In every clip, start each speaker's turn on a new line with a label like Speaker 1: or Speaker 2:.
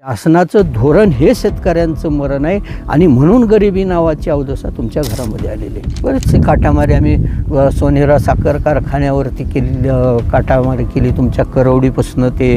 Speaker 1: शासनाचं धोरण हे शेतकऱ्यांचं मरण आहे आणि म्हणून गरिबी नावाची अवदसा तुमच्या घरामध्ये आलेली आहे. बरेचसे काटामारी आम्ही सोनेरा साखर कारखान्यावरती केली, काटामारी केली. तुमच्या करवडीपासून ते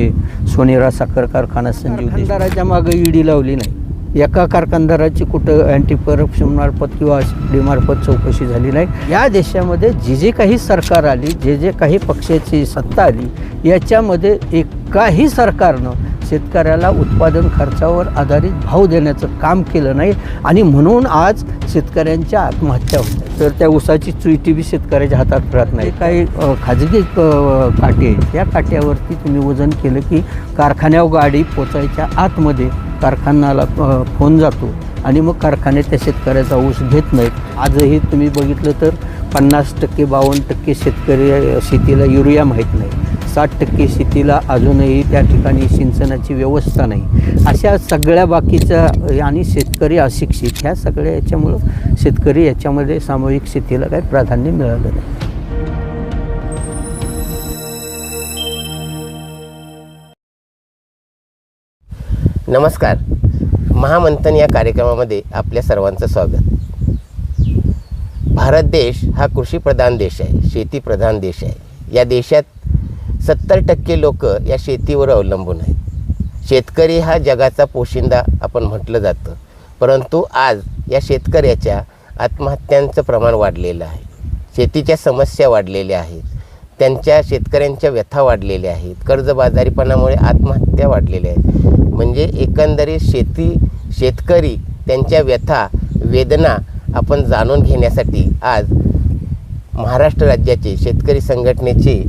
Speaker 1: सोनेरा साखर कारखाना संजीव कारखानदाराच्या मागं ईडी लावली नाही. एका कारखानदाराची कुठं अँटी करप्शन मार्फत किंवा डी मार्फत चौकशी झाली नाही. या देशामध्ये जे काही सरकार आली, जे काही पक्षाची सत्ता आली, याच्यामध्ये एकाही सरकारनं शेतकऱ्याला उत्पादन खर्चावर आधारित भाव देण्याचं काम केलं नाही आणि म्हणून आज शेतकऱ्यांच्या आत्महत्या होतात. तर त्या ऊसाची चुईटी बी शेतकऱ्याच्या हातात राहत नाही. काही खाजगी काटे आहेत, त्या काट्यावरती तुम्ही वजन केलं की कारखान्यावर गाडी पोचायच्या आतमध्ये कारखान्याला फोन जातो आणि मग कारखान्यात त्या शेतकऱ्याचा ऊस घेत नाहीत. आजही तुम्ही बघितलं तर 50% 52% शेतकरी शेतीला युरिया माहीत नाही. 60% शेतीला अजूनही त्या ठिकाणी सिंचनाची व्यवस्था नाही. अशा सगळ्या बाकीच्या आणि शेतकरी अशिक्षित ह्या सगळ्या याच्यामुळं शेतकरी याच्यामध्ये सामूहिक शेतीला काही प्राधान्य मिळालं नाही.
Speaker 2: नमस्कार. महामंथन या कार्यक्रमामध्ये आपल्या सर्वांचं स्वागत. भारत देश हा कृषीप्रधान देश आहे, शेतीप्रधान देश आहे. या देशात 70% लोक या शेतीवर अवलंबून आहेत. शेतकरी हा जगाचा पोशिंदा आपण म्हटलं जातं, परंतु आज या शेतकऱ्याच्या आत्महत्यांचं प्रमाण वाढलेलं आहे. शेतीच्या समस्या वाढलेल्या आहेत, त्यांच्या शेतकऱ्यांच्या व्यथा वाढलेल्या आहेत, कर्जबाजारीपणामुळे आत्महत्या वाढलेल्या आहेत. म्हणजे एकंदरीत शेतकरी त्यांच्या व्यथा वेदना आपण जाणून घेण्यासाठी आज महाराष्ट्र राज्याचे शेतकरी संघटनेचे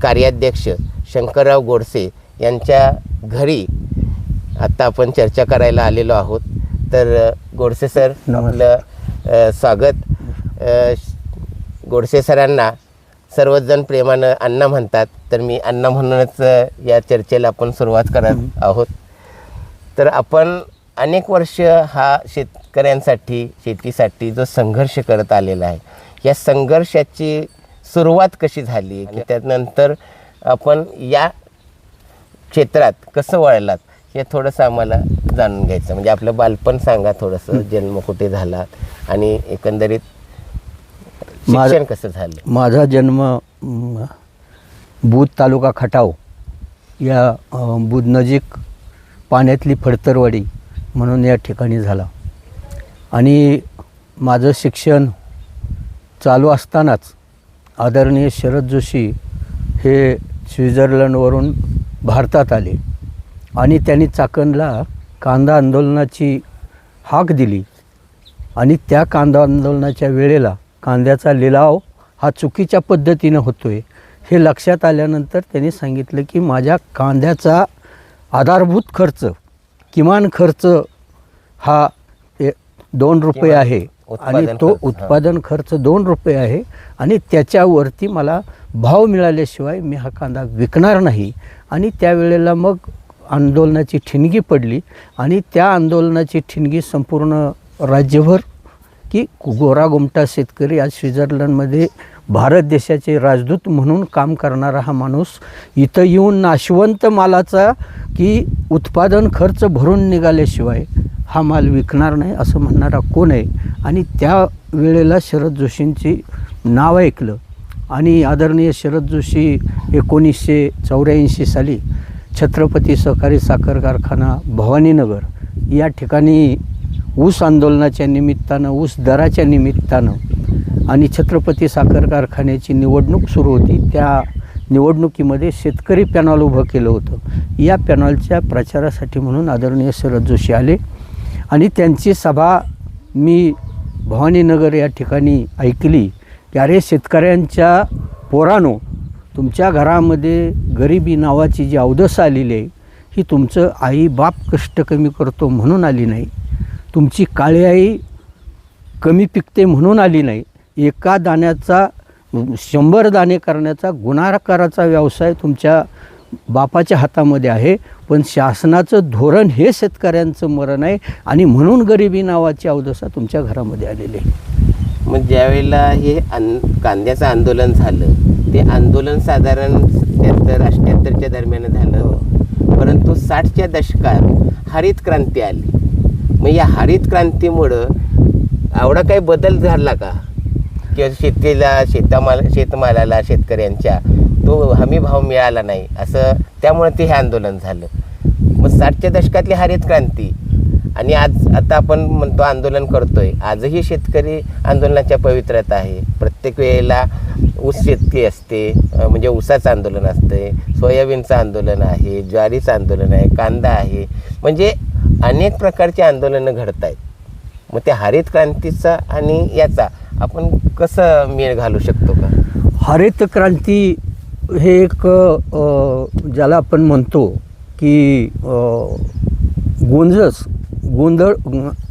Speaker 2: कार्याध्यक्ष शंकरराव गोडसे यांच्या घरी आता आपण चर्चा करायला आलेलो आहोत. तर गोडसे सर, आपलं स्वागत. गोडसे सरांना सर्वच जण प्रेमानं अण्णा म्हणतात, तर मी अण्णा म्हणूनच या चर्चेला आपण सुरुवात करत आहोत. तर आपण अनेक वर्ष हा शेतकऱ्यांसाठी शेतीसाठी जो संघर्ष करत आलेला आहे, या संघर्षाची सुरुवात कशी झाली आणि त्यानंतर आपण या क्षेत्रात कसं वळलात हे थोडंसं आम्हाला जाणून घ्यायचं. म्हणजे आपलं बालपण सांगा थोडंसं, जन्म कुठे झाला आणि एकंदरीत शिक्षण कसं झालं.
Speaker 1: माझा जन्म बुध तालुका खटाव या बुध नजीक पाण्यातली फडतरवाडी म्हणून या ठिकाणी झाला आणि माझं शिक्षण चालू असतानाच आदरणीय शरद जोशी हे स्वित्झर्लंडवरून भारतात आले आणि त्यांनी चाकणला कांदा आंदोलनाची हाक दिली आणि त्या कांदा आंदोलनाच्या वेळेला कांद्याचा लिलाव हा चुकीच्या पद्धतीनं होतो आहे हे लक्षात आल्यानंतर त्यांनी सांगितलं की माझ्या कांद्याचा आधारभूत खर्च, किमान खर्च हा 2 रुपये आहे आणि तो उत्पादन खर्च 2 रुपये आहे आणि त्याच्यावरती मला भाव मिळाल्याशिवाय मी हा कांदा विकणार नाही. आणि त्यावेळेला मग आंदोलनाची ठिणगी पडली आणि त्या आंदोलनाची ठिणगी संपूर्ण राज्यभर की गोरा गोमटा शेतकरी आज स्वित्झर्लंडमध्ये भारत देशाचे राजदूत म्हणून काम करणारा हा माणूस इथं येऊन नाशवंत मालाचा की उत्पादन खर्च भरून निघाल्याशिवाय हा माल विकणार नाही असं म्हणणारा कोण आहे. आणि त्या वेळेला शरद जोशींची नाव ऐकलं आणि आदरणीय शरद जोशी 1984 साली छत्रपती सहकारी साखर कारखाना भवानीनगर या ठिकाणी ऊस आंदोलनाच्या निमित्तानं, ऊस दराच्या निमित्तानं आणि छत्रपती साखर कारखान्याची निवडणूक सुरू होती. त्या निवडणुकीमध्ये शेतकरी पॅनल उभं केलं होतं. या पॅनलच्या प्रचारासाठी म्हणून आदरणीय शरद जोशी आले आणि त्यांची सभा मी भवानीनगर या ठिकाणी ऐकली की अरे शेतकऱ्यांच्या पोरानो, तुमच्या घरामध्ये गरिबी नावाची जी अवदसा आलेली आहे ही तुमचं आई बाप कष्ट कमी करतो म्हणून आली नाही, तुमची काळी आई कमी पिकते म्हणून आली नाही. एका दाण्याचा 100 दाणे करण्याचा गुणाकाराचा व्यवसाय तुमच्या बापाच्या हातामध्ये आहे, पण शासनाचं धोरण हे शेतकऱ्यांचं मरण आहे आणि म्हणून गरिबी नावाची अवदसा तुमच्या घरामध्ये आलेली आहे.
Speaker 2: मग ज्यावेळेला हे कांद्याचं आंदोलन झालं, ते आंदोलन साधारण 77-78च्या दरम्यान झालं, परंतु 60च्या दशकात हरित क्रांती आली. मग या हरित क्रांतीमुळं एवढा काही बदल झाला का? किंवा शेतमालाला शेतकऱ्यांच्या तो हमी भाव मिळाला नाही असं, त्यामुळे ते हे आंदोलन झालं. मग 60च्या दशकातली हरित क्रांती आणि आता आपण म्हणतो आंदोलन करतोय, आजही शेतकरी आंदोलनाच्या पवित्र्यात आहे. प्रत्येक वेळेला ऊस शेती असते, म्हणजे ऊसाचं आंदोलन असते, सोयाबीनचं आंदोलन आहे, ज्वारीचं आंदोलन आहे, कांदा आहे, म्हणजे अनेक प्रकारची आंदोलनं घडत आहेत. मग त्या हरित क्रांतीचा आणि याचा आपण कसं मेळ घालू शकतो का?
Speaker 1: हरित क्रांती हे एक ज्याला आपण म्हणतो की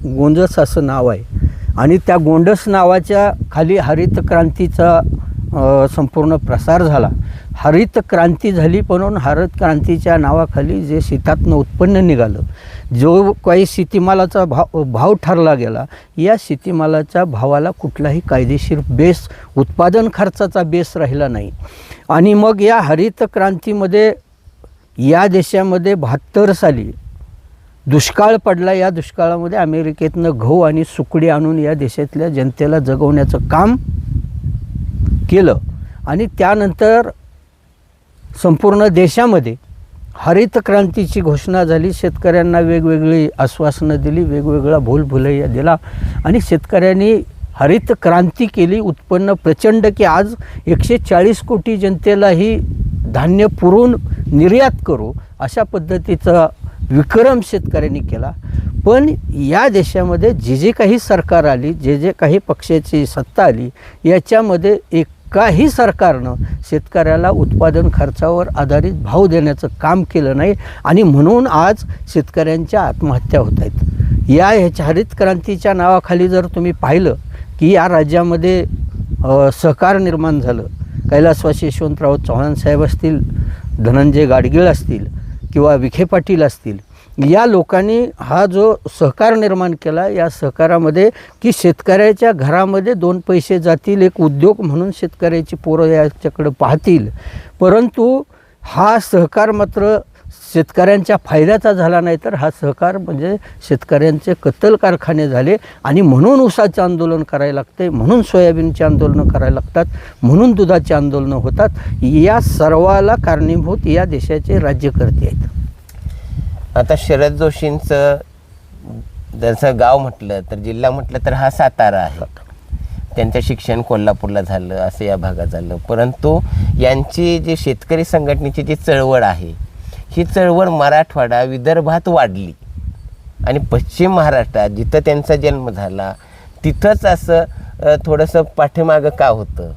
Speaker 1: गोंजस असं नाव आहे आणि त्या गोंडस नावाच्या खाली हरित क्रांतीचा संपूर्ण प्रसार झाला. हरित क्रांती झाली म्हणून हरित क्रांतीच्या नावाखाली जे शेतातनं उत्पन्न निघालं, जो काही शेतीमालाचा भाव ठरला गेला, या शेतीमालाच्या भावाला कुठलाही कायदेशीर बेस, उत्पादन खर्चाचा बेस राहिला नाही. आणि मग या हरित क्रांतीमध्ये या देशामध्ये 72 साली दुष्काळ पडला. या दुष्काळामध्ये अमेरिकेतनं गहू आणि सुकडी आणून या देशातल्या जनतेला जगवण्याचं काम केलं आणि त्यानंतर संपूर्ण देशामध्ये हरित क्रांतीची घोषणा झाली. शेतकऱ्यांना वेगवेगळी आश्वासनं दिली, वेगवेगळा भूलभुलैया दिला आणि शेतकऱ्यांनी हरित क्रांती केली. उत्पन्न प्रचंड की आज 140 कोटी जनतेलाही धान्य पुरवून निर्यात करू अशा पद्धतीचा विक्रम शेतकऱ्यांनी केला. पण या देशामध्ये जे काही सरकार आली, जे काही पक्षाची सत्ता आली, याच्यामध्ये एकाही सरकारनं शेतकऱ्याला उत्पादन खर्चावर आधारित भाव देण्याचं काम केलं नाही आणि म्हणून आज शेतकऱ्यांच्या आत्महत्या होत आहेत. ह्याच्या हरित क्रांतीच्या नावाखाली जर तुम्ही पाहिलं की या राज्यामध्ये सहकार निर्माण झालं. कैलासवासी यशवंतराव चव्हाण साहेब असतील, धनंजय गाडगीळ असतील किंवा विखे पाटील असतील, या लोकांनी हा जो सहकार निर्माण केला, या सहकारामध्ये की शेतकऱ्याच्या घरामध्ये 2 पैसे जातील, एक उद्योग म्हणून शेतकऱ्याची पोरं याच्याकडं पाहतील. परंतु हा सहकार मात्र शेतकऱ्यांच्या फायद्याचा झाला नाही, तर हा सहकार म्हणजे शेतकऱ्यांचे कत्तल कारखाने झाले. आणि म्हणून ऊसाचे आंदोलन करायला लागते, म्हणून सोयाबीनचे आंदोलनं करायला लागतात, म्हणून दुधाची आंदोलनं होतात. या सर्वाला कारणीभूत या देशाचे राज्यकर्ते आहेत.
Speaker 2: आता शरद जोशींचं जसं गाव म्हटलं तर जिल्हा म्हटलं तर हा सातारा आहे. त्यांचं शिक्षण कोल्हापूरला झालं, असं या भागात झालं. परंतु यांची जी शेतकरी संघटनेची जी चळवळ आहे, ही चळवळ मराठवाडा विदर्भात वाढली आणि पश्चिम महाराष्ट्रात जिथं त्यांचा जन्म झाला तिथंच असं थोडंसं पाठीमागं का होतं?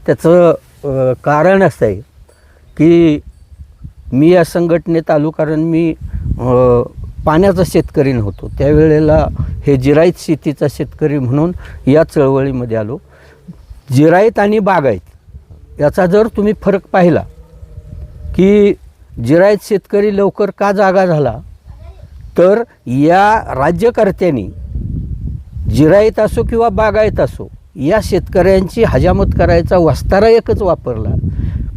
Speaker 1: त्याचं कारण असं आहे की मी या संघटनेत आलो कारण मी पाण्याचा शेतकरी नव्हतो. त्यावेळेला हे जिरायत शेतीचा शेतकरी म्हणून या चळवळीमध्ये आलो. जिरायत आणि बागायत याचा जर तुम्ही फरक पाहिला की जिरायत शेतकरी लवकर का जागा झाला, तर या राज्यकर्त्यांनी जिरायत असो किंवा बागायत असो या शेतकऱ्यांची हजामत करायचा वस्तारा एकच वापरला.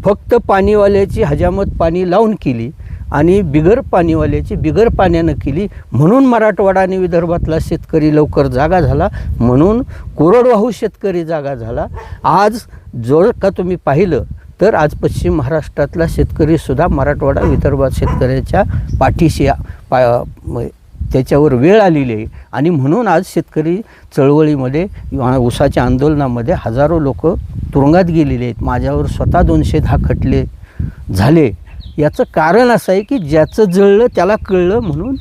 Speaker 1: फक्त पाणीवाल्याची हजामत पाणी लावून केली आणि बिगर पाणीवाल्याची बिगर पाण्यानं केली. म्हणून मराठवाडा आणि विदर्भातला शेतकरी लवकर जागा झाला, म्हणून कोरडवाहू शेतकरी जागा झाला. आज जर का तुम्ही पाहिलं तर आज पश्चिम महाराष्ट्रातला शेतकरीसुद्धा मराठवाडा विदर्भात शेतकऱ्याच्या पाठीशी त्याच्यावर वेळ आलेली आहे. आणि म्हणून आज शेतकरी चळवळीमध्ये ऊसाच्या आंदोलनामध्ये हजारो लोक तुरुंगात गेलेले आहेत. माझ्यावर स्वतः 210 खटले झाले. याचं कारण असं आहे की ज्याचं जळलं त्याला कळलं, म्हणून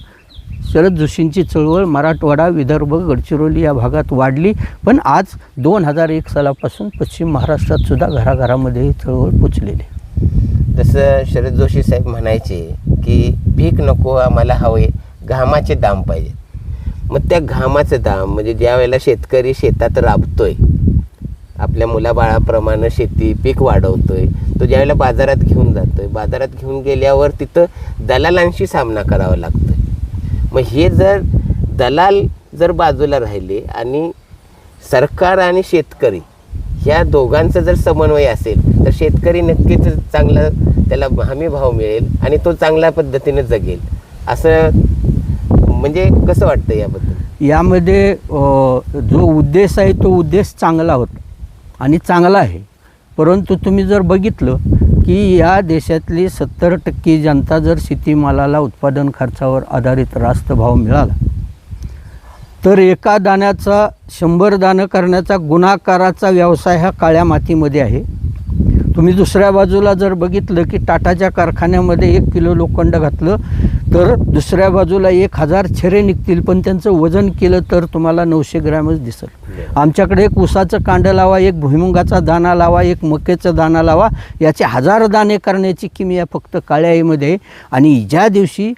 Speaker 1: शरद जोशींची चळवळ मराठवाडा, विदर्भ, गडचिरोली या भागात वाढली. पण आज 2001 सालापासून पश्चिम महाराष्ट्रात सुद्धा घराघरामध्ये ही चळवळ पोचलेली.
Speaker 2: जसं शरद जोशी साहेब म्हणायचे की पीक नको आम्हाला हवे, घामाचे दाम पाहिजे. मग त्या घामाचं दाम म्हणजे ज्या वेळेला शेतकरी शेतात राबतोय, आपल्या मुलाबाळाप्रमाणे शेती पीक वाढवतोय, तो ज्यावेळेला बाजारात घेऊन जातोय, बाजारात घेऊन गेल्यावर तिथं दलालांशी सामना करावा लागतोय. मग हे जर दलाल जर बाजूला राहिले आणि सरकार आणि शेतकरी ह्या दोघांचा जर समन्वय असेल तर शेतकरी नक्कीच चांगला त्याला हमी भाव मिळेल आणि तो चांगल्या पद्धतीने जगेल असं म्हणजे कसं वाटतं याबद्दल?
Speaker 1: यामध्ये जो उद्देश आहे तो उद्देश चांगला होता आणि चांगला आहे. परंतु तुम्ही जर बघितलं की या देशातली 70% जनता जर शेतीमालाला उत्पादन खर्चावर आधारित रास्त भाव मिळाला तर एका दाण्याचा 100 दाणं करण्याचा गुणाकाराचा व्यवसाय हा काळ्या मातीमध्ये आहे. तुम्ही दुसऱ्या बाजूला जर बघितलं की टाटाच्या कारखान्यामध्ये 1 किलो लोखंड घातलं तर दुसऱ्या बाजूला 1000 छरे निघतील, पण त्यांचं वजन केलं तर तुम्हाला 900 ग्रॅमच दिसेल. आमच्याकडे एक ऊसाचं कांडं लावा, एक भुईमुगाचा दाणा लावा, एक मक्याचा दाणा लावा, याचे 1000 दाणे करण्याची किमया फक्त काळ्या आईमध्ये. आणि ज्या दिवशी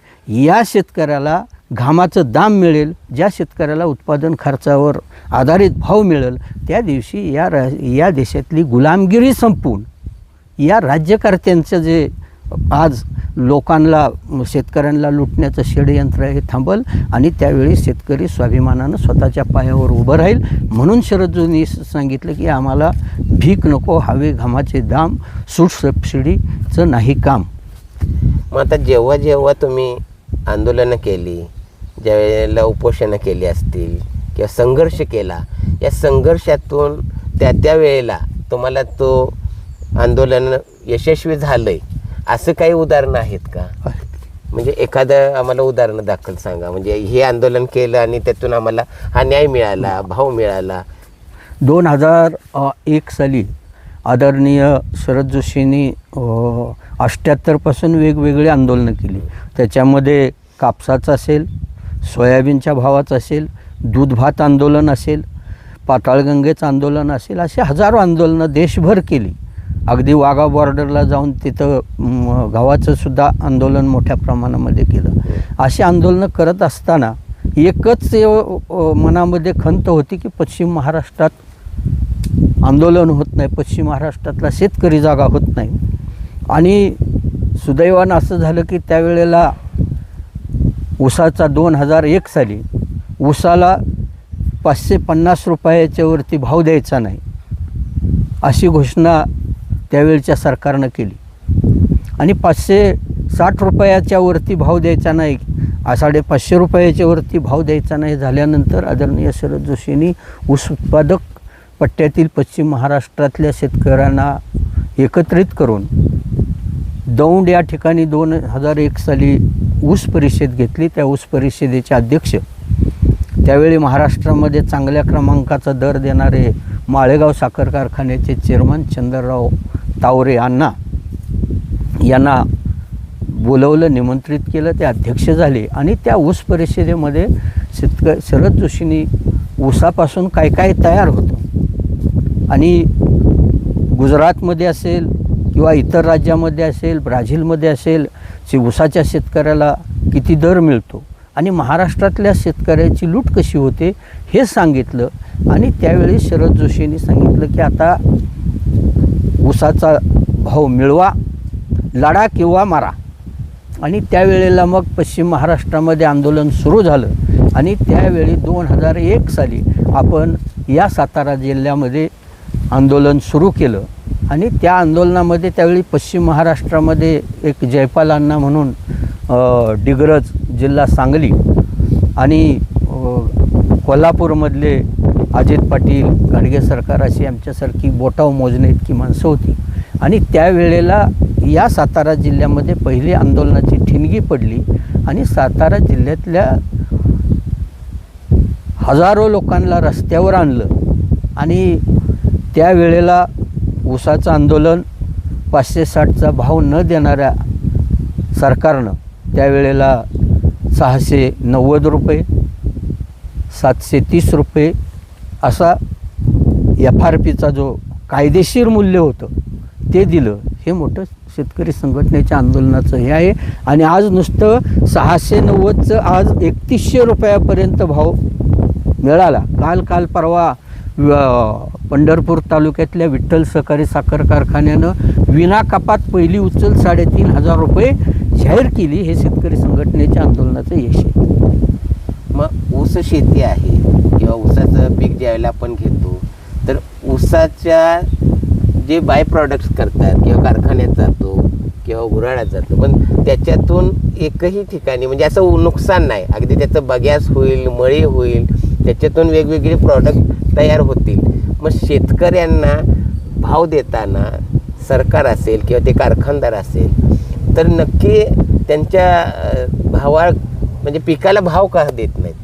Speaker 1: या शेतकऱ्याला घामाचं दाम मिळेल, ज्या शेतकऱ्याला उत्पादन खर्चावर आधारित भाव मिळेल, त्या दिवशी या देशातली गुलामगिरी संपवून या राज्यकर्त्यांचं जे आज लोकांना शेतकऱ्यांना लुटण्याचं षडयंत्र हे थांबल आणि त्यावेळी शेतकरी स्वाभिमानानं स्वतःच्या पायावर उभं राहील. म्हणून शरदजींनी सांगितलं की आम्हाला भीक नको, हवे घामाचे दाम, सूट सबसिडीचं नाही काम.
Speaker 2: मग आता जेव्हा जेव्हा तुम्ही आंदोलनं केली, ज्या वेळेला उपोषणं केली असतील किंवा संघर्ष केला, या संघर्षातून त्या वेळेला तुम्हाला तो आंदोलन यशस्वी झालंय असं काही उदाहरणं आहेत का? म्हणजे एखादं आम्हाला उदाहरण दाखल सांगा, म्हणजे हे आंदोलन केलं आणि त्यातून आम्हाला हा न्याय मिळाला, भाव मिळाला.
Speaker 1: 2001 साली आदरणीय शरद जोशींनी 78 पासून वेगवेगळी आंदोलनं केली. त्याच्यामध्ये कापसाचं असेल, सोयाबीनच्या भावाचं असेल, दूध भात आंदोलन असेल, पाताळगंगेचं आंदोलन असेल, असे हजारो आंदोलनं देशभर केली. अगदी वाघा बॉर्डरला जाऊन तिथं गावाचं सुद्धा आंदोलन मोठ्या प्रमाणामध्ये केलं. अशी आंदोलनं करत असताना एकच मनामध्ये खंत होती की पश्चिम महाराष्ट्रात आंदोलन होत नाही, पश्चिम महाराष्ट्रातला शेतकरी जागा होत नाही. आणि सुदैवानं असं झालं की त्यावेळेला ऊसाचा 2001 साली ऊसाला 550 रुपयाच्या वरती भाव द्यायचा नाही अशी घोषणा त्यावेळच्या सरकारनं केली. आणि 560 रुपयाच्या वरती भाव द्यायचा नाही, 550 रुपयाच्या वरती भाव द्यायचा नाही झाल्यानंतर आदरणीय शरद जोशींनी ऊस उत्पादक पट्ट्यातील पश्चिम महाराष्ट्रातल्या शेतकऱ्यांना एकत्रित करून दौंड या ठिकाणी 2001 साली ऊस परिषद घेतली. त्या ऊस परिषदेचे अध्यक्ष त्यावेळी महाराष्ट्रामध्ये चांगल्या क्रमांकाचा दर देणारे माळेगाव साखर कारखान्याचे चेअरमन चंद्रराव तावरे यांना बोलवलं, निमंत्रित केलं, ते अध्यक्ष झाले. आणि त्या ऊस परिषदेमध्ये शरद जोशींनी ऊसापासून काय काय तयार होतं आणि गुजरातमध्ये असेल किंवा इतर राज्यामध्ये असेल, ब्राझीलमध्ये असेल, ऊसाच्या शेतकऱ्याला किती दर मिळतो आणि महाराष्ट्रातल्या शेतकऱ्याची लूट कशी होते हे सांगितलं. आणि त्यावेळी शरद जोशींनी सांगितलं की आता ऊसाचा भाव मिळवा, लढा किंवा मारा. आणि त्यावेळेला मग पश्चिम महाराष्ट्रामध्ये आंदोलन सुरू झालं. आणि त्यावेळी 2001 साली आपण या सातारा जिल्ह्यामध्ये आंदोलन सुरू केलं. आणि त्या आंदोलनामध्ये त्यावेळी पश्चिम महाराष्ट्रामध्ये एक जयपाल अण्णा म्हणून डिग्रज जिल्हा सांगली आणि कोल्हापूरमधले अजित पाटील, गाडगे सरकार अशी आमच्यासारखी बोटाव मोजणे इतकी माणसं होती. आणि त्यावेळेला या सातारा जिल्ह्यामध्ये पहिली आंदोलनाची ठिणगी पडली आणि सातारा जिल्ह्यातल्या हजारो लोकांना रस्त्यावर आणलं. आणि त्यावेळेला ऊसाचं आंदोलन 560चा भाव न देणाऱ्या सरकारनं त्यावेळेला 690 रुपये, 730 रुपये असा FRPचा जो कायदेशीर मूल्य होतं ते दिलं. हे मोठं शेतकरी संघटनेच्या आंदोलनाचं हे आहे. आणि आज नुसतं 690चं आज 3100 रुपयापर्यंत भाव मिळाला. काल परवा पंढरपूर तालुक्यातल्या विठ्ठल सहकारी साखर कारखान्यानं विना कपात पहिली उचल 3500 रुपये जाहीर केली. हे शेतकरी संघटनेच्या आंदोलनाचं यश आहे.
Speaker 2: मग ऊस शेती आहे किंवा ऊसाचं पीक ज्यावेळेला आपण घेतो तर ऊसाच्या जे बाय प्रॉडक्ट्स करतात किंवा कारखान्यात जातो किंवा किंवा उराळात जातो, पण त्याच्यातून एकही ठिकाणी म्हणजे असं नुकसान नाही. अगदी त्याचं बग्यास होईल, मळी होईल, त्याच्यातून वेगवेगळे प्रॉडक्ट तयार होतील. मग शेतकऱ्यांना भाव देताना सरकार असेल किंवा ते कारखानदार असेल तर नक्की त्यांच्या म्हणजे पिकाला भाव का देत नाहीत?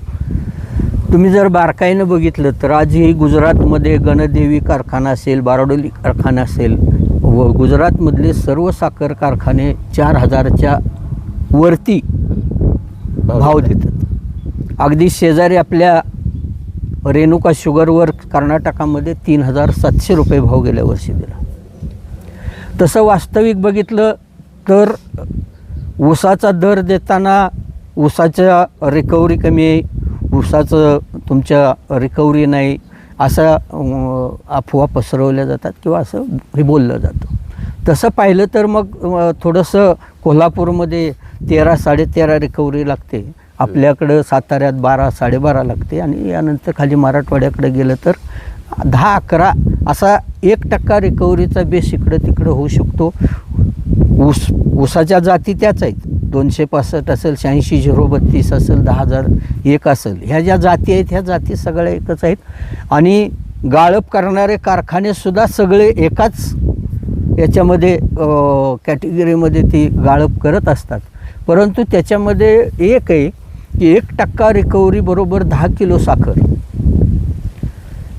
Speaker 1: तुम्ही जर बारकाईनं बघितलं तर आजही गुजरातमध्ये गणदेवी कारखाना असेल, बारडोली कारखाना असेल व गुजरातमधले सर्व साखर कारखाने 4,000च्या वरती भाव देतात. अगदी शेजारी आपल्या रेणुका शुगरवर कर्नाटकामध्ये 3,700 रुपये भाव गेल्या वर्षी दिला. तसं वास्तविक बघितलं तर ऊसाचा दर देताना ऊसाच्या रिकव्हरी कमी आहे, ऊसाचं तुमच्या रिकव्हरी नाही, असा अफवा पसरवल्या जातात किंवा असं हे बोललं जातं. तसं पाहिलं तर मग थोडंसं कोल्हापूरमध्ये 13-13.5 रिकव्हरी लागते, आपल्याकडं साताऱ्यात 12-12.5 लागते, आणि यानंतर खाली मराठवाड्याकडे गेलं तर 10-11 असा 1% रिकव्हरीचा बेस इकडं तिकडं होऊ शकतो. ऊसाच्या जाती त्याच आहेत, 265 असेल, 86-032 असेल, 10,001 असेल, ह्या ज्या जाती आहेत ह्या जाती सगळ्या एकच आहेत. आणि गाळप करणारे कारखानेसुद्धा सगळे एकाच याच्यामध्ये कॅटेगरीमध्ये ती गाळप करत असतात. परंतु त्याच्यामध्ये एक आहे की 1% रिकव्हरी बरोबर 10 किलो साखर,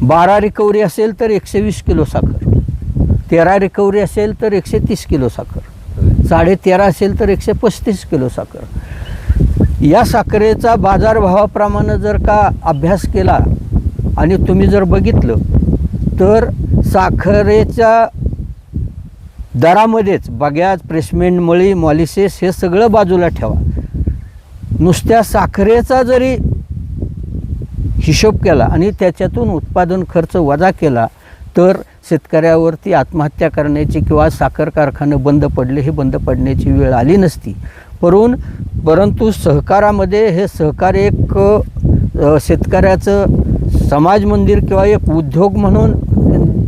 Speaker 1: 12 रिकव्हरी असेल तर 120 किलो साखर, 13 रिकव्हरी असेल तर 130 किलो साखर, 13.5 असेल तर 135 किलो साखर. या साखरेचा बाजारभावाप्रमाणे जर का अभ्यास केला आणि तुम्ही जर बघितलं तर साखरेच्या दरामध्येच बग्याज, प्रेसमेंट, मळी, मॉलिसेस हे सगळं बाजूला ठेवा, नुसत्या साखरेचा जरी हिशोब केला आणि त्याच्यातून उत्पादन खर्च वजा केला तर शेतकऱ्यावरती आत्महत्या करण्याची किंवा साखर कारखाने बंद पडले हे बंद पडण्याची वेळ आली नसती. परंतु सहकारामध्ये हे सहकार एक शेतकऱ्याचं समाज मंदिर किंवा एक उद्योग म्हणून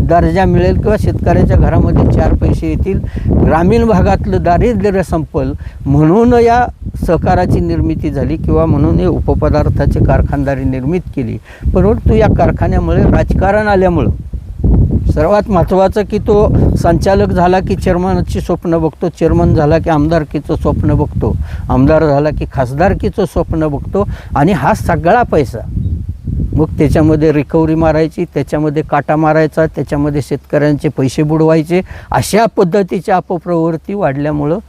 Speaker 1: दर्जा मिळेल किंवा शेतकऱ्याच्या घरामध्ये 4 पैसे येतील, ग्रामीण भागातलं दारिद्र्य संपल म्हणून या सहकाराची निर्मिती झाली किंवा म्हणून हे उपपदार्थाची कारखानदारी निर्मित केली. परंतु या कारखान्यामुळे राजकारण आल्यामुळं सर्वात महत्त्वाचं की तो संचालक झाला की चेअरमनची स्वप्न बघतो, चेअरमन झाला की आमदारकीचं स्वप्न बघतो, आमदार झाला की खासदारकीचं स्वप्न बघतो, आणि हा सगळा पैसा मग त्याच्यामध्ये रिकव्हरी मारायची, त्याच्यामध्ये काटा मारायचा, त्याच्यामध्ये शेतकऱ्यांचे पैसे बुडवायचे, अशा पद्धतीच्या अपप्रवृत्ती वाढल्यामुळं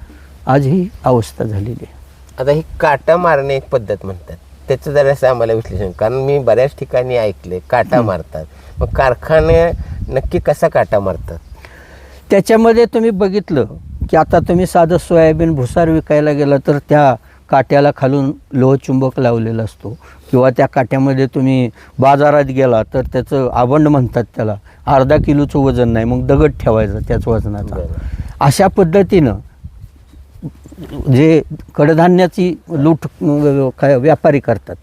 Speaker 1: आज ही अवस्था झालेली आहे.
Speaker 2: आता ही काटा मारणे एक पद्धत म्हणतात, त्याचं जरासं आम्हाला विश्लेषण, कारण मी बऱ्याच ठिकाणी ऐकले काटा मारतात. मग कारखाने नक्की कसा काटा मारतात?
Speaker 1: त्याच्यामध्ये तुम्ही बघितलं की आता तुम्ही साधं सोयाबीन भुसार विकायला गेला तर त्या काट्याला खालून लोहचुंबक लावलेला असतो, किंवा त्या काट्यामध्ये तुम्ही बाजारात गेला तर त्याचं आबंड म्हणतात त्याला, अर्धा किलोचं वजन नाही, मग दगड ठेवायचा त्याच वजनाचा. अशा पद्धतीनं जे कडधान्याची लूट व्यापारी करतात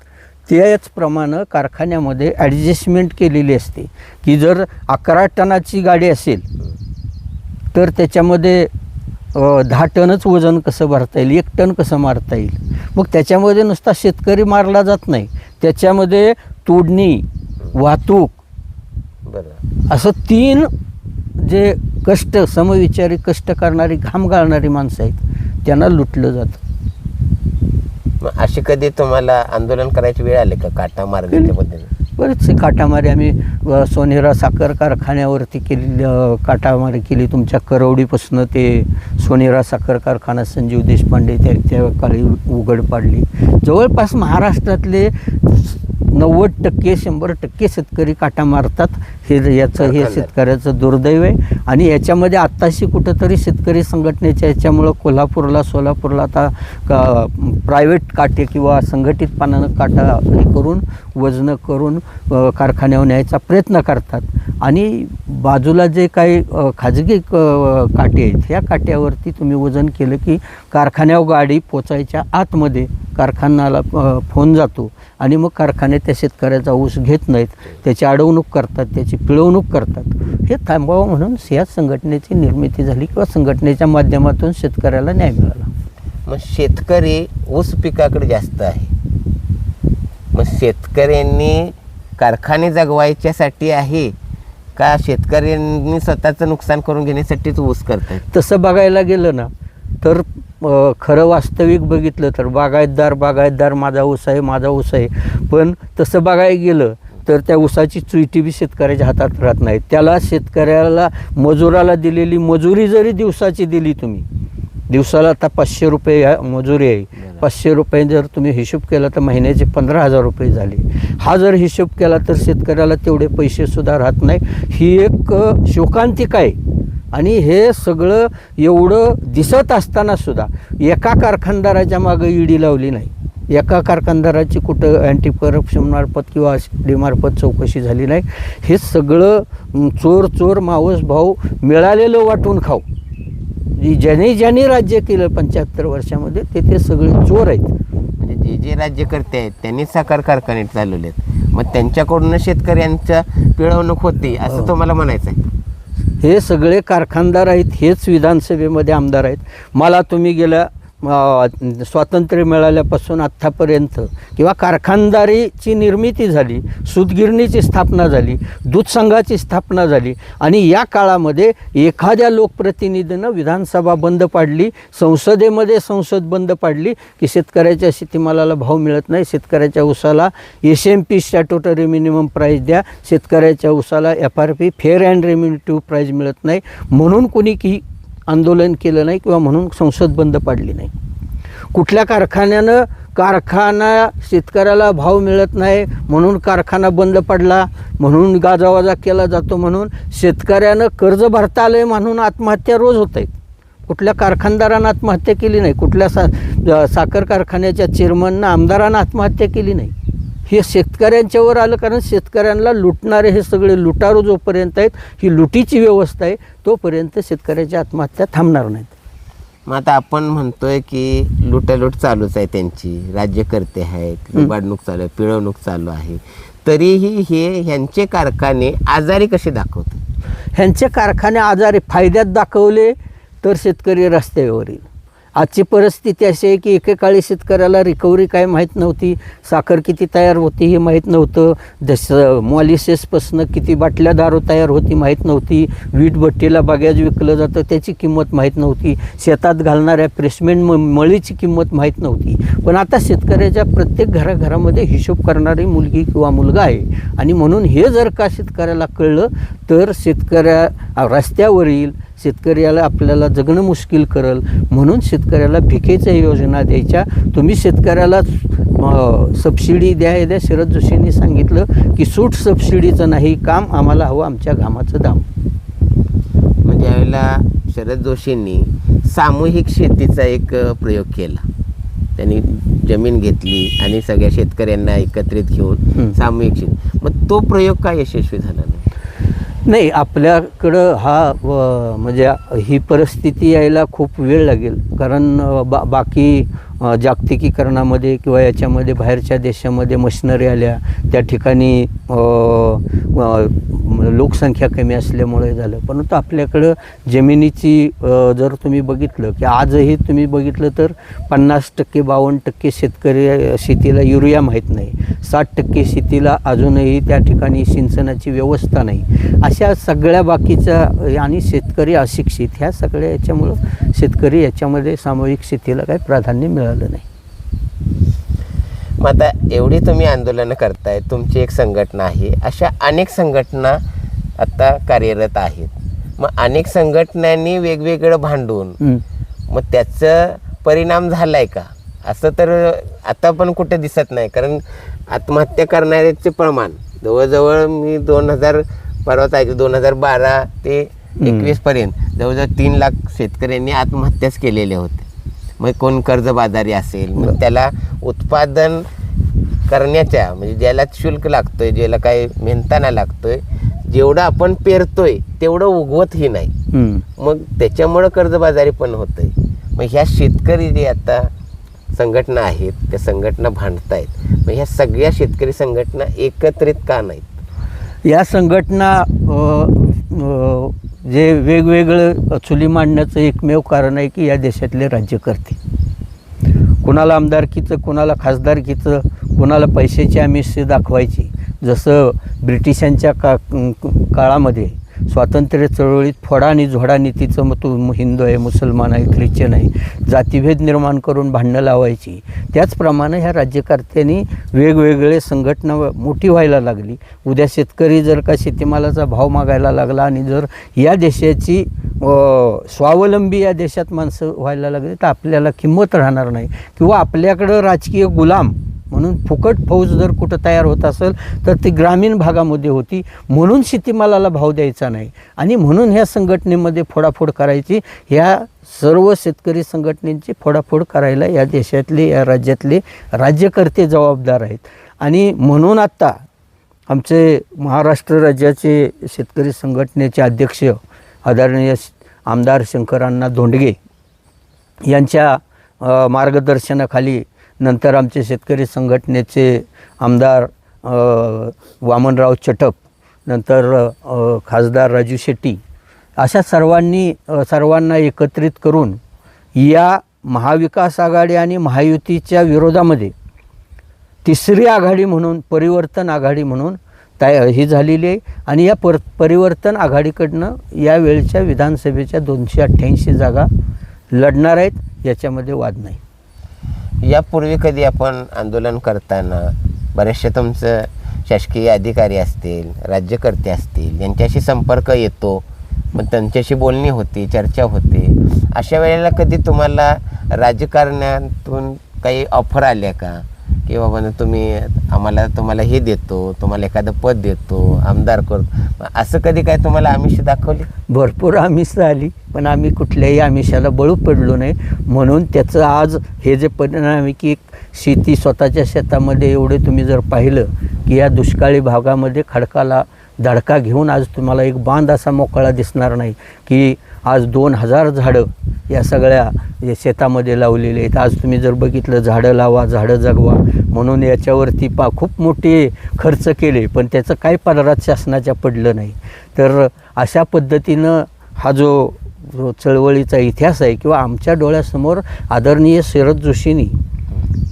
Speaker 1: त्याचप्रमाणे कारखान्यामध्ये ॲडजस्टमेंट केलेली असते की जर 11 टनाची गाडी असेल तर त्याच्यामध्ये 10 टनच वजन कसं भरता येईल, 1 टन कसं मारता येईल. मग त्याच्यामध्ये नुसता शेतकरी मारला जात नाही, त्याच्यामध्ये तोडणी, वाहतूक, असं 3 जे कष्ट, समविचारी कष्ट करणारी, घाम गाळणारी माणसं आहेत त्यांना लुटलं जातं.
Speaker 2: मग अशी कधी तुम्हाला आंदोलन करायची वेळ आली का काटा मारण्याच्या पद्धतीने?
Speaker 1: बरेचसे काटामारी आम्ही सोनेरा साखर कारखान्यावरती केली, काटामारी केली. तुमच्या करवडीपासून ते सोनेरा साखर कारखाना संजीव देशपांडे त्या काळी उघड पाडली. जवळपास महाराष्ट्रातले 90% 100% शेतकरी काटा मारतात. हे शेतकऱ्याचं दुर्दैव आहे. आणि याच्यामध्ये आत्ताशी कुठंतरी शेतकरी संघटनेच्या याच्यामुळं कोल्हापूरला, सोलापूरला आता प्रायव्हेट काटे किंवा संघटितपणानं काटा हे करून वजनं करून कारखान्यावर न्यायचा प्रयत्न करतात. आणि बाजूला जे काही खाजगी काटे आहेत ह्या काट्यावरती तुम्ही वजन केलं की कारखान्यावर गाडी पोचायच्या आतमध्ये कारखान्याला फोन जातो आणि मग कारखाने त्या शेतकऱ्याचा ऊस घेत नाहीत, त्याची अडवणूक करतात, त्याची पिळवणूक करतात हे थांबवावं म्हणून या संघटनेची निर्मिती झाली किंवा संघटनेच्या माध्यमातून शेतकऱ्याला न्याय मिळाला.
Speaker 2: मग शेतकरी ऊस पिकाकडे जास्त आहे. मग शेतकऱ्यांनी कारखाने जगवायच्यासाठी आहे का शेतकऱ्यांनी स्वतःचं नुकसान करून घेण्यासाठीच ऊस करतात?
Speaker 1: तसं बघायला गेलं ना तर खरं वास्तविक बघितलं तर बागायतदार माझा ऊस आहे. पण तसं बघायला गेलं तर त्या ऊसाची चुईटी बी शेतकऱ्याच्या हातात राहत नाही. त्याला शेतकऱ्याला मजुराला दिलेली मजुरी जरी दिवसाची दिली तुम्ही, दिवसाला आता 500 रुपये मजुरी आहे, 500 रुपये जर तुम्ही हिशोब केला तर महिन्याचे 15,000 रुपये झाले. हा जर हिशोब केला तर शेतकऱ्याला तेवढे पैसेसुद्धा राहत नाही. ही एक शोकांतिका आहे. आणि हे सगळं एवढं दिसत असतानासुद्धा एका कारखानदाराच्या मागं ईडी लावली नाही. एका कारखानदाराची कुठं अँटी करप्शन मार्फत किंवा डी मार्फत चौकशी झाली नाही. हे सगळं चोर मावस भाऊ मिळालेलं वाटून खाऊ. ज्यांनी राज्य केलं 75 वर्षामध्ये ते सगळे चोर आहेत.
Speaker 2: म्हणजे जे राज्यकर्ते आहेत त्यांनीच साखर कारखाने चालवले आहेत. मग त्यांच्याकडून शेतकऱ्यांच्या पिळवणूक होती असं तुम्हाला म्हणायचं आहे?
Speaker 1: हे सगळे कारखानदार आहेत. हेच विधानसभेमध्ये आमदार आहेत. मला तुम्ही गेल्या स्वातंत्र्य मिळाल्यापासून आत्तापर्यंत किंवा कारखानदारीची निर्मिती झाली, सूतगिरणीची स्थापना झाली, दूध संघाची स्थापना झाली आणि या काळामध्ये एखाद्या लोकप्रतिनिधीनं विधानसभा बंद पाडली, संसदेमध्ये संसद बंद पाडली की शेतकऱ्याच्या शेतीमालाला भाव मिळत नाही, शेतकऱ्याच्या ऊसाला SMP स्टॅट्युटरी मिनिमम प्राईस द्या, शेतकऱ्याच्या ऊसाला FRP फेअर अँड रेम्युनेटिव्ह प्राईस मिळत नाही म्हणून कोणी की आंदोलन केलं नाही किंवा म्हणून संसद बंद पाडली नाही. कुठल्या कारखाना शेतकऱ्याला भाव मिळत नाही म्हणून कारखाना बंद पडला, म्हणून गाजावाजा केला जातो, म्हणून शेतकऱ्यानं कर्ज भरता आलं म्हणून आत्महत्या रोज होत आहेत. कुठल्या कारखानदारानं आत्महत्या केली नाही, कुठल्या साखर कारखान्याच्या चेअरमननं आमदारानं आत्महत्या केली नाही. हे शेतकऱ्यांच्यावर आलं कारण शेतकऱ्यांना लुटणारे हे सगळे लुटारू जोपर्यंत आहेत, ही लुटीची व्यवस्था आहे तोपर्यंत शेतकऱ्याच्या आत्महत्या थांबणार नाहीत.
Speaker 2: मग आता आपण म्हणतोय की लुटालूट चालूच आहे, त्यांची राज्यकर्ते आहेत, लुबाडणूक चालू आहे, पिळवणूक चालू आहे, तरीही ह्यांचे कारखाने आजारी कसे दाखवतात?
Speaker 1: ह्यांचे कारखाने आजारी फायद्यात दाखवले तर शेतकरी रस्त्यावर येईल. आजची परिस्थिती अशी आहे की एकेकाळी शेतकऱ्याला रिकव्हरी काय माहीत नव्हती, साखर किती तयार होती हे माहीत नव्हतं, मॉलिसेसपासनं किती बाटल्या दारू तयार होती माहीत नव्हती, वीटभट्टीला बाग्याज विकलं जातं त्याची किंमत माहीत नव्हती, शेतात घालणाऱ्या प्रेसमेंट मळीची किंमत माहीत नव्हती. पण आता शेतकऱ्याच्या प्रत्येक घराघरामध्ये हिशोब करणारी मुलगी किंवा मुलगा आहे आणि म्हणून हे जर का शेतकऱ्याला कळलं तर शेतकऱ्या रस्त्यावर येईल, शेतकऱ्याला आपल्याला जगणं मुश्किल करेल. म्हणून शेतकऱ्याला भिकेच्या योजना द्यायच्या. तुम्ही शेतकऱ्याला सबसिडी द्या. शरद जोशींनी सांगितलं की सूट सबसिडीचं नाही काम, आम्हाला हवं आमच्या घामाचं दाम.
Speaker 2: म्हणजे यावेळेला शरद जोशींनी सामूहिक शेतीचा एक प्रयोग केला. त्यांनी जमीन घेतली आणि सगळ्या शेतकऱ्यांना एकत्रित घेऊन सामूहिक शेती. मग तो प्रयोग काय यशस्वी झाला
Speaker 1: नाही? आपल्याकडं हा म्हणजे ही परिस्थिती यायला खूप वेळ लागेल कारण बाकी जागतिकीकरणामध्ये किंवा याच्यामध्ये बाहेरच्या देशामध्ये मशिनरी आल्या, त्या ठिकाणी लोकसंख्या कमी असल्यामुळे झालं. परंतु आपल्याकडं जमिनीची जर तुम्ही बघितलं की आजही तुम्ही बघितलं तर 50% 52% शेतीला युरिया माहीत नाही, 60% शेतीला अजूनही त्या ठिकाणी सिंचनाची व्यवस्था नाही. अशा सगळ्या बाकीच्या आणि शेतकरी अशिक्षित ह्या सगळ्या याच्यामुळं शेतकरी याच्यामध्ये सामूहिक शेतीला काही प्राधान्य मिळालं नाही.
Speaker 2: मग आता एवढी तुम्ही आंदोलनं करताय, तुमची एक संघटना आहे, अशा अनेक संघटना आता कार्यरत आहेत. मग अनेक संघटनांनी वेगवेगळं भांडून मग त्याचा परिणाम झालाय का? असं तर आता पण कुठे दिसत नाही. कारण आत्महत्या करणाऱ्याचे प्रमाण जवळजवळ मी 2012 ते 2021 पर्यंत जवळजवळ 3 लाख शेतकऱ्यांनी आत्महत्याच केलेल्या होत्या. मग कोण कर्जबाजारी असेल, मग त्याला उत्पादन करण्याच्या म्हणजे ज्याला शुल्क लागतोय, ज्याला काही मेहनताना लागतोय, जेवढं आपण पेरतोय तेवढं उगवतही नाही. मग त्याच्यामुळं कर्जबाजारी पण होतंय. मग ह्या शेतकरी जे आता संघटना आहेत त्या संघटना भांडतायत, मग ह्या सगळ्या शेतकरी संघटना एकत्रित का नाहीत?
Speaker 1: या संघटना जे वेगवेगळं चुली मांडण्याचं एकमेव कारण आहे की या देशातले राज्यकर्ते कुणाला आमदारकीचं, कुणाला खासदारकीचं, कुणाला पैशाची आमिष दाखवायची. जसं ब्रिटिशांच्या काळामध्ये स्वातंत्र्य चळवळीत फोडा आणि झोडा नीतीचं मग तू हिंदू आहे, मुसलमान आहे, ख्रिश्चन आहे, जातीभेद निर्माण करून भांडणं लावायची. त्याचप्रमाणे ह्या राज्यकर्त्यांनी वेगवेगळे संघटना मोठी व्हायला लागली. उद्या शेतकरी जर का शेतीमालाचा भाव मागायला लागला आणि जर या देशाची स्वावलंबी या देशात माणसं व्हायला लागली तर आपल्याला किंमत राहणार नाही. किंवा आपल्याकडं राजकीय गुलाम म्हणून फुकट फौज जर कुठं तयार होत असेल तर ती ग्रामीण भागामध्ये होती. म्हणून शेतीमालाला भाव द्यायचा नाही आणि म्हणून ह्या संघटनेमध्ये फोडाफोड करायची. ह्या सर्व शेतकरी संघटनेची फोडाफोड करायला या देशातले, या राज्यातले राज्यकर्ते जबाबदार आहेत. आणि म्हणून आत्ता आमचे महाराष्ट्र राज्याचे शेतकरी संघटनेचे अध्यक्ष आदरणीय आमदार शंकरअण्णा धोंडगे यांच्या मार्गदर्शनाखाली, नंतर आमचे शेतकरी संघटनेचे आमदार वामनराव चटप, नंतर खासदार राजू शेट्टी, अशा सर्वांना एकत्रित करून या महाविकास आघाडी आणि महायुतीच्या विरोधामध्ये तिसरी आघाडी म्हणून, परिवर्तन आघाडी म्हणून ही झालेली आहे. आणि या परिवर्तन आघाडीकडनं यावेळच्या विधानसभेच्या 288 जागा लढणार आहेत, याच्यामध्ये वाद नाही.
Speaker 2: यापूर्वी कधी आपण आंदोलन करताना बरेचसे तुमचं शासकीय अधिकारी असतील, राज्यकर्ते असतील, यांच्याशी संपर्क येतो, मग त्यांच्याशी बोलणी होती, चर्चा होते, अशा वेळेला कधी तुम्हाला राजकारणातून काही ऑफर आल्या का की बाबा तुम्ही तुम्हाला हे देतो, तुम्हाला एखादं पद देतो, आमदार करतो, असं कधी काय तुम्हाला आमिष दाखवली?
Speaker 1: भरपूर आमिष आली, पण आम्ही कुठल्याही आमिषाला बळी पडलो नाही. म्हणून त्याचं आज हे जे परिणाम आहे की शेती, स्वतःच्या शेतामध्ये एवढे तुम्ही जर पाहिलं की या दुष्काळी भागामध्ये खडकाला धडका घेऊन आज तुम्हाला एक बांध असा मोकळा दिसणार नाही की आज 2000 झाडं या सगळ्या शेतामध्ये लावलेले आहेत. आज तुम्ही जर बघितलं, झाडं लावा, झाडं जगवा म्हणून याच्यावरती खूप मोठे खर्च केले, पण त्याचं काही पदरात शासनाच्या पडलं नाही. तर अशा पद्धतीनं हा जो चळवळीचा इतिहास आहे किंवा आमच्या डोळ्यासमोर आदरणीय शरद जोशींनी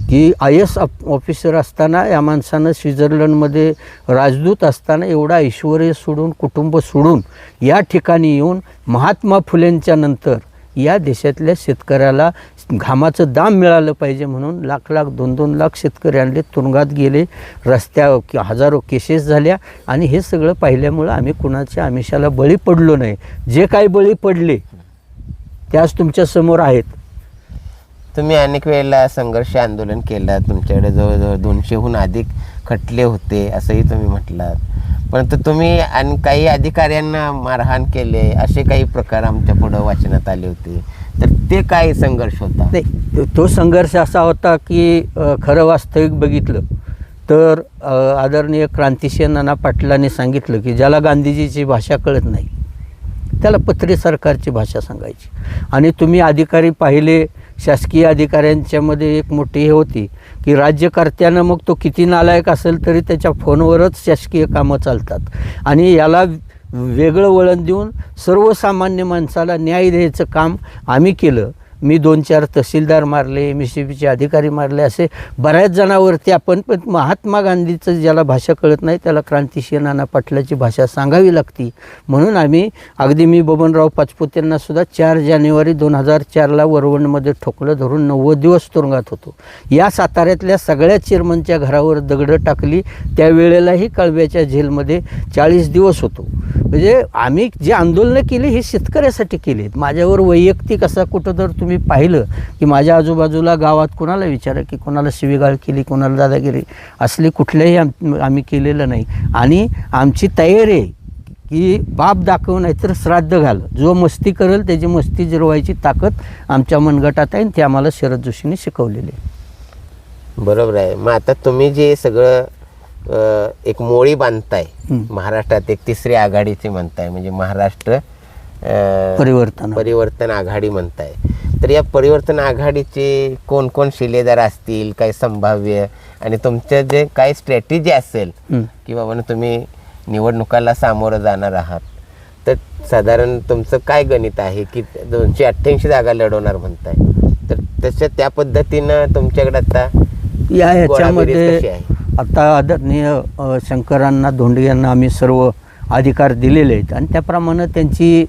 Speaker 1: की IAS ऑफिसर असताना या माणसानं स्वित्झर्लंडमध्ये राजदूत असताना एवढा ऐश्वर्य सोडून, कुटुंब सोडून या ठिकाणी येऊन महात्मा फुलेंच्या नंतर या देशातल्या शेतकऱ्याला घामाचं दाम मिळालं पाहिजे म्हणून लाख 2-2 लाख शेतकरी आणले, तुरुंगात गेले, रस्त्या हजारो केसेस झाल्या. आणि हे सगळं पाहिल्यामुळं आम्ही कुणाच्या आमिषाला बळी पडलो नाही. जे काही बळी पडले त्याच तुमच्यासमोर आहेत.
Speaker 2: तुम्ही अनेक वेळेला संघर्ष आंदोलन केलं, तुमच्याकडे जवळजवळ 200हून अधिक खटले होते असंही तुम्ही म्हटलात, परंतु तुम्ही आणि काही अधिकाऱ्यांना मारहाण केले असे काही प्रकार आमच्या पुढं वाचनात आले होते. तर ते काय संघर्ष होता?
Speaker 1: नाही, तो संघर्ष असा होता की खरं वास्तविक बघितलं तर आदरणीय क्रांतिसिंह नाना पाटलांनी सांगितलं की ज्याला गांधीजीची भाषा कळत नाही त्याला पत्रे सरकारची भाषा सांगायची. आणि तुम्ही अधिकारी पाहिले, शासकीय अधिकाऱ्यांच्यामध्ये एक मोठी हे होती की राज्यकर्त्यानं मग तो किती नालायक असेल तरी त्याच्या फोनवरच शासकीय कामं चालतात. आणि याला वेगळं वळण देऊन सर्वसामान्य माणसाला न्याय द्यायचं काम आम्ही केलं. मी 2-4 तहसीलदार मारले, MSCBचे अधिकारी मारले, असे बऱ्याच जणांवरती आपण. पण महात्मा गांधीचं ज्याला भाषा कळत नाही त्याला क्रांतिसिंह नाना पाटलाची भाषा सांगावी लागती. म्हणून आम्ही अगदी मी बबनराव पाचपुते यांना सुद्धा 4 जानेवारी 2004ला वरवणमध्ये ठोकलं धरून 90 दिवस तुरुंगात होतो. या साताऱ्यातल्या सगळ्या चेअरमनच्या घरावर दगडं टाकली, त्यावेळेलाही कळव्याच्या जेलमध्ये 40 दिवस होतो. म्हणजे आम्ही जे आंदोलनं केली हे शेतकऱ्यासाठी केली. माझ्यावर वैयक्तिक असा कुठं जर तुम्ही पाहिलं की माझ्या आजूबाजूला गावात कोणाला विचारा की कोणाला शिवीगाळ केली, कोणाला दादागिरी असली कुठल्याही आम्ही केलेलं नाही. आणि आमची तयारी आहे की बाप दाखव नाही तर श्राद्ध घाल, जो मस्ती करेल त्याची मस्ती जिरवायची ताकद आमच्या मनगटात आहे. ते आम्हाला शरद जोशींनी शिकवलेले आहे.
Speaker 2: बरोबर आहे. मग आता तुम्ही जे सगळं एक मोळी बांधताय महाराष्ट्रात, एक तिसरी आघाडीची म्हणताय, म्हणजे महाराष्ट्र परिवर्तन आघाडी म्हणताय. तर या परिवर्तन आघाडीचे कोण कोण शिलेदार असतील, काय संभाव्य, आणि तुमचं जे काय स्ट्रॅटेजी असेल की बाबा तुम्ही निवडणुकाला सामोरं जाणार आहात, तर साधारण तुमचं काय गणित आहे की 288 जागा लढवणार म्हणताय, तर त्या पद्धतीनं तुमच्याकडे आता
Speaker 1: ह्याच्यामध्ये
Speaker 2: गोळाबेरीज कशी आहे?
Speaker 1: आता आदरणीय शंकरांना धोंडगे यांना आम्ही सर्व अधिकार दिलेले आहेत आणि त्याप्रमाणे त्यांची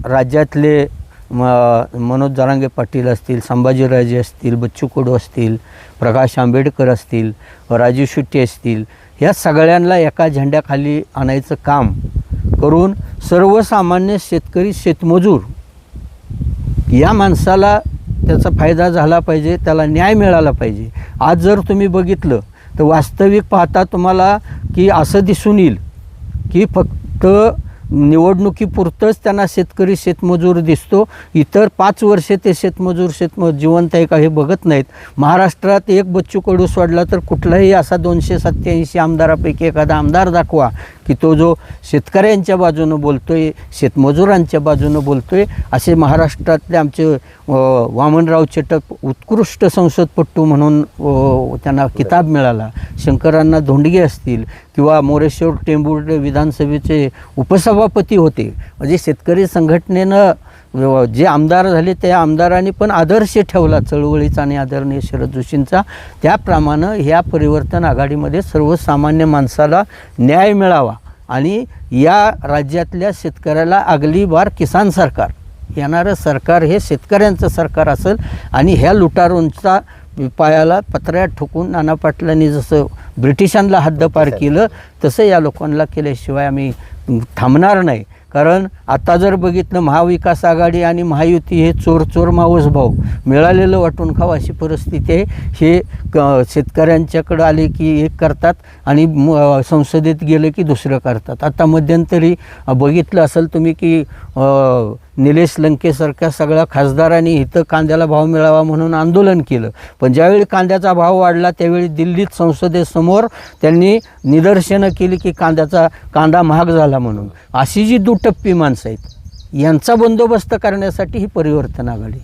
Speaker 1: राज्यातले मनोज जरांगे पाटील असतील, संभाजीराजे असतील, बच्चू कडू असतील, प्रकाश आंबेडकर असतील, राजू शेट्टी असतील, ह्या सगळ्यांना एका झेंड्याखाली आणायचं काम करून सर्वसामान्य शेतकरी शेतमजूर या माणसाला त्याचा फायदा झाला पाहिजे, त्याला न्याय मिळाला पाहिजे. आज जर तुम्ही बघितलं तर वास्तविक पाहता तुम्हाला की असं दिसून येईल की फक्त निवडणुकीपुरतंच त्यांना शेतकरी शेतमजूर दिसतो. इतर 5 वर्षे ते शेतमजूर जिवंत आहे का हे बघत नाहीत. महाराष्ट्रात एक बच्चू कडू सोडला तर कुठलाही असा 287 आमदारापैकी एखादा आमदार दाखवा की तो जो शेतकऱ्यांच्या बाजूनं बोलतोय, शेतमजुरांच्या बाजूनं बोलतोय. असे महाराष्ट्रातले आमचे वामनराव चटक उत्कृष्ट संसदपटू म्हणून त्यांना किताब मिळाला. शंकरांना धोंडगे असतील किंवा मोरेश्वर टेंभुर्णे विधानसभेचे उपसभापती होते. म्हणजे शेतकरी संघटनेनं जे आमदार झाले त्या आमदारांनी पण आदर्श ठेवला चळवळीचा आणि आदरणीय शरद जोशींचा. त्याप्रमाणे ह्या परिवर्तन आघाडीमध्ये सर्वसामान्य माणसाला न्याय मिळावा आणि या राज्यातल्या शेतकऱ्याला अगली बार किसान सरकार, येणारं सरकार हे शेतकऱ्यांचं सरकार असेल आणि ह्या लुटारूंचा पायाला पत्र्यात ठोकून नाना पाटलांनी जसं ब्रिटिशांना हद्दपार केलं तसं या लोकांना केल्याशिवाय आम्ही थांबणार नाही. कारण आता जर बघितलं महाविकास आघाडी आणि महायुती हे चोर चोर मावस भाऊ, मिळालेलं वाटून खाऊ अशी परिस्थिती आहे. हे शेतकऱ्यांच्याकडं आले की एक करतात आणि संसदेत गेलं की दुसरं करतात. आता मध्यंतरी बघितलं असेल तुम्ही की निलेश लंकेसारख्या सगळ्या खासदारांनी इथं कांद्याला भाव मिळावा म्हणून आंदोलन केलं, पण ज्यावेळी कांद्याचा भाव वाढला त्यावेळी दिल्लीत संसदेसमोर त्यांनी निदर्शनं केली की कांदा महाग झाला म्हणून. अशी जी दुटप्पी माणसं आहेत यांचा बंदोबस्त करण्यासाठी ही परिवर्तन आघाडी.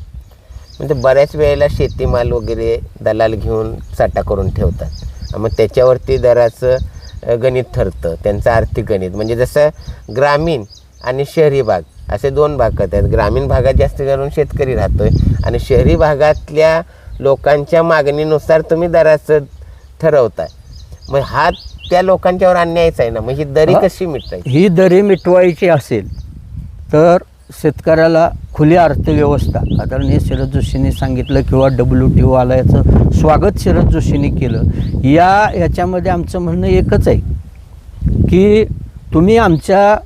Speaker 2: म्हणजे बऱ्याच वेळेला शेतीमाल वगैरे दलाल घेऊन साठा करून ठेवतात, मग त्याच्यावरती दराचं गणित ठरतं, त्यांचं आर्थिक गणित. म्हणजे जसं ग्रामीण आणि शहरी भाग असे 2 भाग करतात. ग्रामीण भागात जास्त करून शेतकरी राहतोय आणि शहरी भागातल्या लोकांच्या मागणीनुसार तुम्ही दराचं ठरवताय. मग हा त्या लोकांच्यावर अन्यायच आहे ना. मग ही दरी कशी मिटवायची?
Speaker 1: ही दरी मिटवायची असेल तर शेतकऱ्याला खुली अर्थव्यवस्था आदरणीय शरद जोशींनी सांगितलं किंवा WTO आला याचं स्वागत शरद जोशींनी केलं. याच्यामध्ये आमचं म्हणणं एकच आहे की तुम्ही आमच्या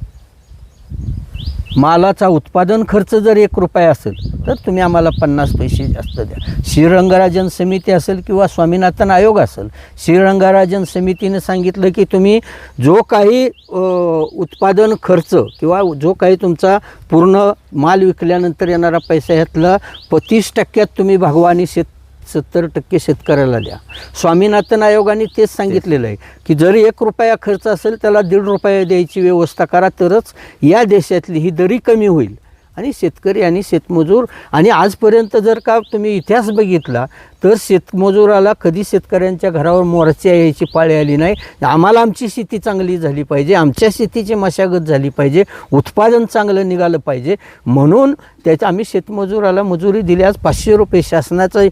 Speaker 1: मालाचा उत्पादन खर्च जर 1 रुपया असेल तर तुम्ही आम्हाला 50 पैसे जास्त द्या. श्रीरंगराजन समिती असेल किंवा स्वामीनाथन आयोग असेल, श्रीरंगराजन समितीने सांगितलं की तुम्ही जो काही उत्पादन खर्च किंवा जो काही तुमचा पूर्ण माल विकल्यानंतर येणारा पैसा ह्यातला 35% तुम्ही भागवा आणि 70% शेतकऱ्याला द्या. स्वामीनाथन आयोगाने तेच सांगितलेलं आहे की जरी 1 रुपया खर्च असेल त्याला 1.5 रुपये द्यायची व्यवस्था करा, तरच या देशातली ही दरी कमी होईल आणि शेतकरी आणि शेतमजूर. आणि आजपर्यंत जर का तुम्ही इतिहास बघितला तर शेतमजुराला कधी शेतकऱ्यांच्या घरावर मोर्चा यायची पाळी आली नाही. आम्हाला आमची शेती चांगली झाली पाहिजे, आमच्या शेतीची मशागत झाली पाहिजे, उत्पादन चांगलं निघालं पाहिजे म्हणून त्याचं आम्ही शेतमजुराला मजुरी दिली. आज 500 रुपये शासनाचं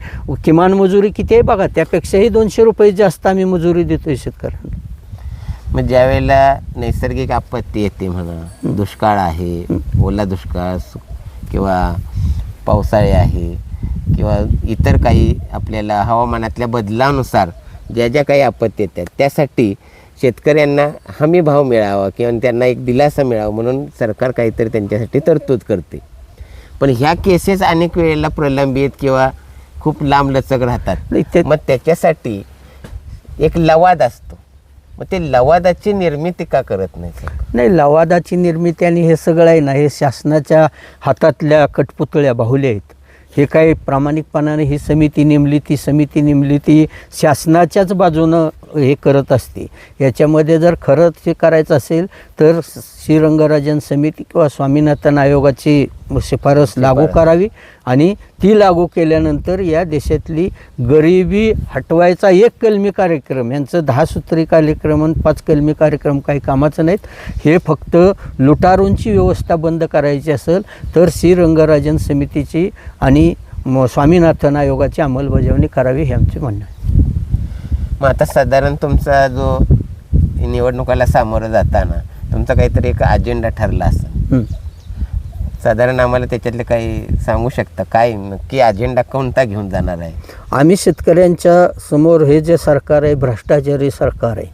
Speaker 1: किमान मजुरी किती आहे बघा, त्यापेक्षाही 200 रुपये जास्त आम्ही मजुरी देतो आहे शेतकऱ्यांना.
Speaker 2: मग ज्या वेळेला नैसर्गिक आपत्ती येते म्हणा, दुष्काळ आहे, ओला दुष्काळ किंवा पावसाळे आहे किंवा इतर काही आपल्याला हवामानातल्या बदलानुसार ज्या ज्या काही आपत्ती येतात त्यासाठी शेतकऱ्यांना हमी भाव मिळावा किंवा त्यांना एक दिलासा मिळावा म्हणून सरकार काहीतरी त्यांच्यासाठी तरतूद करते. पण ह्या केसेस अनेक वेळेला प्रलंबित किंवा खूप लांबलचक राहतात. मग त्याच्यासाठी एक लवाद असतो, मग ते लवादाची निर्मिती का करत नाही?
Speaker 1: नाही, लवादाची निर्मिती आणि हे सगळं आहे ना, हे शासनाच्या हातातल्या कठपुतळ्या बाहुल्या आहेत. हे काही प्रामाणिकपणाने ही समिती नेमली, ती समिती नेमली, ती शासनाच्याच बाजूनं हे करत असते. याच्यामध्ये जर खरंच हे करायचं असेल तर श्रीरंगराजन समिती किंवा स्वामीनाथन आयोगाची शिफारस लागू करावी आणि ती लागू केल्यानंतर या देशातली गरिबी हटवायचा एक कलमी कार्यक्रम, यांचं 10 सूत्री कार्यक्रम आणि 5 कलमी कार्यक्रम काही कामाचं नाहीत. हे फक्त लुटारूंची व्यवस्था बंद करायची असेल तर श्रीरंगराजन समितीची आणि स्वामीनाथन आयोगाची अंमलबजावणी करावी हे आमचे म्हणणं आहे.
Speaker 2: मग आता साधारण तुमचा जो निवडणुकाला सामोरं जाताना तुमचा काहीतरी एक अजेंडा ठरला असेल, साधारण आम्हाला त्याच्यातले काही सांगू शकता, काय नक्की अजेंडा कोणता घेऊन जाणार आहे?
Speaker 1: आम्ही शेतकऱ्यांच्या समोर हे जे सरकार आहे भ्रष्टाचारी सरकार आहे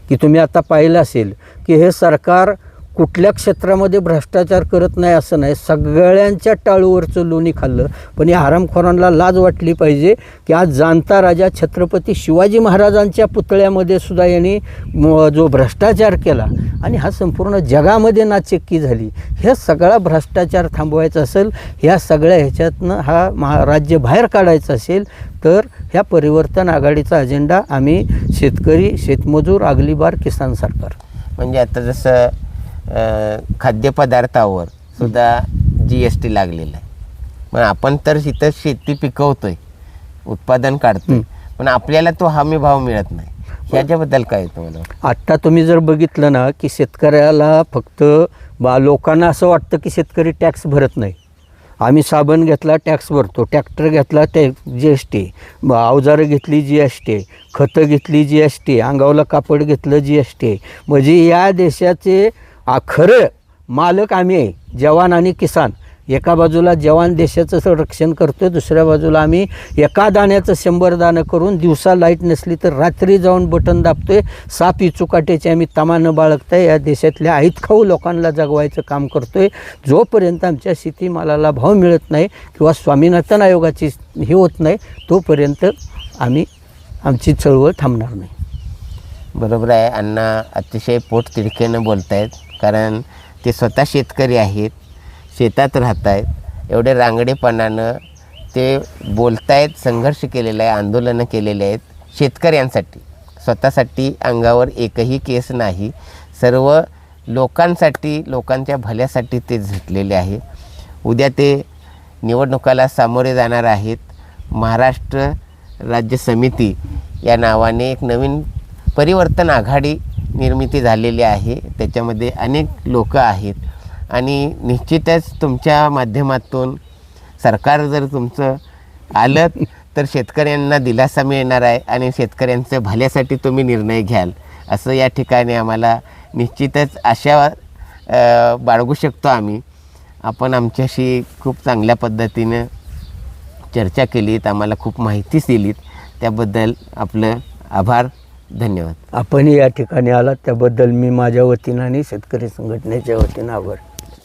Speaker 1: की तुम्ही आता पाहिलं असेल की हे सरकार कुठल्या क्षेत्रामध्ये भ्रष्टाचार करत नाही असं नाही, सगळ्यांच्या टाळूवरचं लोणी खाल्लं. पण या हरामखोरांना लाज वाटली पाहिजे की आज जाणता राजा छत्रपती शिवाजी महाराजांच्या पुतळ्यामध्ये सुद्धा यांनी जो भ्रष्टाचार केला आणि हा संपूर्ण जगामध्ये नाचक्की झाली. हे सगळा भ्रष्टाचार थांबवायचा असेल, ह्या सगळ्या ह्याच्यातनं हा राज्य बाहेर काढायचं असेल तर ह्या परिवर्तन आघाडीचा अजेंडा आम्ही शेतकरी, शेतमजूर, अगलीबार, किसान सरकार.
Speaker 2: म्हणजे आता जसं खाद्यपदार्थावर सुद्धा GST लागलेला आहे. मग आपण तर इथं शेती पिकवतोय, उत्पादन काढतोय, पण आपल्याला तो हमी भाव मिळत नाही. ह्याच्याबद्दल काय तुम्हाला?
Speaker 1: आत्ता तुम्ही जर बघितलं ना की शेतकऱ्याला फक्त लोकांना असं वाटतं की शेतकरी टॅक्स भरत नाही. आम्ही साबण घेतला टॅक्स भरतो, ट्रॅक्टर घेतला GST, अवजारं घेतली GST, खतं घेतली GST, अंगावलं कापड घेतलं GST. म्हणजे या देशाचे खरं मालक आम्ही आहे, जवान आणि किसान. एका बाजूला जवान देशाचं संरक्षण करतो, दुसऱ्या बाजूला आम्ही एका दाण्याचं 100 दाणं करून दिवसा लाईट नसली तर रात्री जाऊन बटन दाबतोय. साप इचुकाट्याचे आम्ही तमानं बाळगताय. या देशातल्या आईतखाऊ लोकांना जगवायचं काम करतोय. जोपर्यंत आमच्या शेतीमालाला भाव मिळत नाही किंवा स्वामीनाथन आयोगाची हे होत नाही तोपर्यंत आमची चळवळ थांबणार नाही.
Speaker 2: बरोबर आहे. अण्णा अतिशय पोटतिडकीनं बोलत आहेत, कारण ते स्वतः शेतकरी आहेत, शेतात राहत आहेत. एवढे रांगडेपणानं ते बोलत आहेत. संघर्ष केलेला आहे, आंदोलनं केलेले आहेत शेतकऱ्यांसाठी. स्वतःसाठी अंगावर एकही केस नाही. सर्व लोकांसाठी, लोकांच्या भल्यासाठी ते झटलेले आहे. उद्या ते निवडणुकाला सामोरे जाणार आहेत. महाराष्ट्र राज्य समिती या नावाने एक नवीन परिवर्तन आघाडी निर्मिती झालेली आहे. त्याच्यामध्ये अनेक लोक आहेत आणि निश्चितच तुमच्या माध्यमातून सरकार जर तुमचं आलं तर शेतकऱ्यांना दिलासा मिळणार आहे आणि शेतकऱ्यांच्या भल्यासाठी तुम्ही निर्णय घ्याल असं या ठिकाणी आम्हाला निश्चितच आशा बाळगू शकतो आम्ही. आपण आमच्याशी खूप चांगल्या पद्धतीनं चर्चा केलीत, आम्हाला खूप माहिती दिलीत, त्याबद्दल आपलं आभार, धन्यवाद.
Speaker 1: आपण या ठिकाणी आलात त्याबद्दल मी माझ्या वतीनं आणि शेतकरी संघटनेच्या वतीनं आभार.